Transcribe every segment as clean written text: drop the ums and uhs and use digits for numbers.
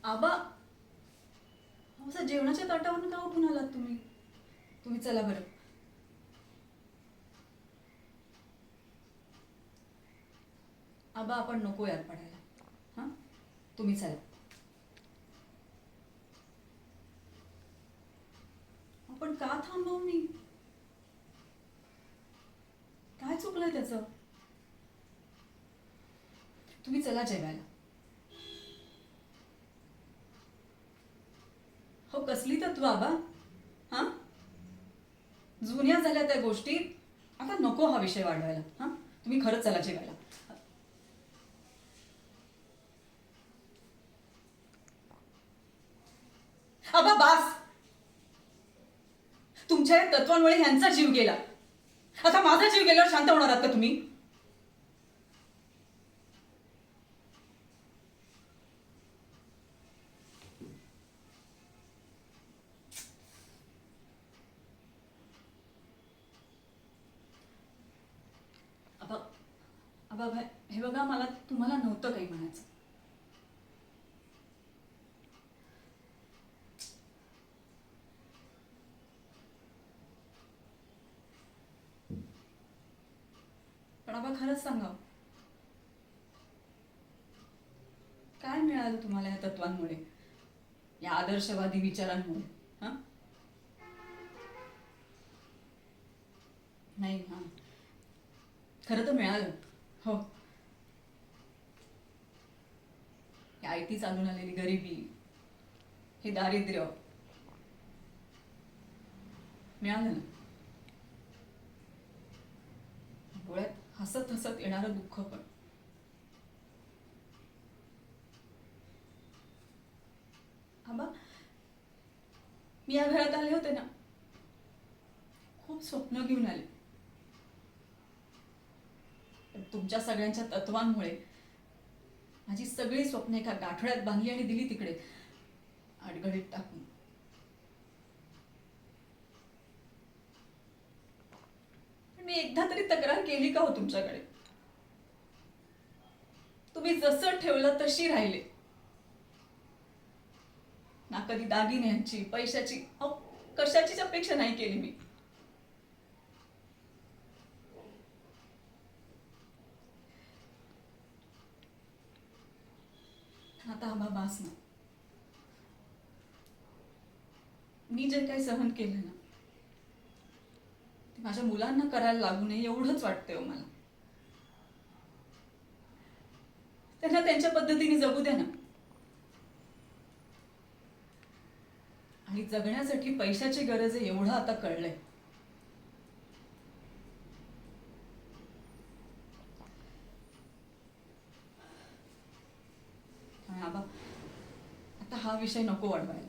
आबा, असं जेवणाच्या ताटावरून का उठून आलात तुम्ही? तुम्ही चला बरं. आबा, आपण नको यात पडायला. हां, तुम्ही चला. आपण का थांबवू मी? काय चुकलंय त्याचं? तुम्ही चला जेवायला. हो, कसली तत्व आबा? हां, जुन्या झाल्या त्या गोष्टी. आता नको हा विषय वाढवायला. हां, तुम्ही खरंच चला जेवायला. आबा बास. तुमच्या या तत्वांमुळे ह्यांचा जीव गेला. आता माझा जीव गेल्यावर शांत होणार आहात का तुम्ही? आबा, आबा हे बघा, मला तुम्हाला नव्हतं काही म्हणायचं. पण आबा, खरंच सांगा, काय मिळालं तुम्हाला या तत्वांमुळे, या आदर्शवादी विचारांमुळे? हा, नाही. हा, खरं तर मिळालं. हो, ही आयती चालून आलेली गरिबी, हे दारिद्र्य मिळालं ना. डोळ्यात हसत हसत येणारं दुःख पण. आबा, मी या घरात आले होते ना, खूप स्वप्न घेऊन आले. पण तुमच्या सगळ्यांच्या तत्वांमुळे माझी सगळी स्वप्न एका गाठोड्यात बांधली आणि दिली तिकडे आडगडीत टाकून. पण मी एकदा तरी तक्रार केली का हो तुमच्याकडे? तुम्ही जसं ठेवलं तशी राहिले. ना कधी दागिन्यांची, पैशाची, अहो, कशाचीच अपेक्षा नाही केली मी. आता आबा बास ना. मी जे काही सहन केलं ना, ते माझ्या मुलांना करायला लागू नये एवढंच वाटतंय हो मला. त्यांना त्यांच्या पद्धतीने जगू द्या ना. आणि जगण्यासाठी पैशाची गरज आहे एवढं आता कळलंय. आणि आबा, आता हा विषय नको वाढवायला.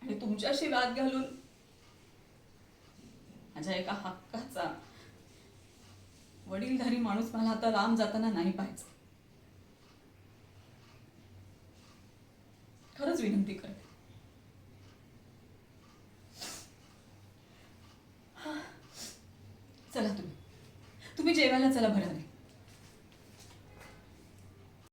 आणि तुमच्याशी वाद घालून माझ्या एका हक्काचा वडीलधारी माणूस मला आता लांब जाताना नाही पाहायचं. खरंच विनंती करते. चला तुम्ही, तुम्ही जेवायला चला बरं.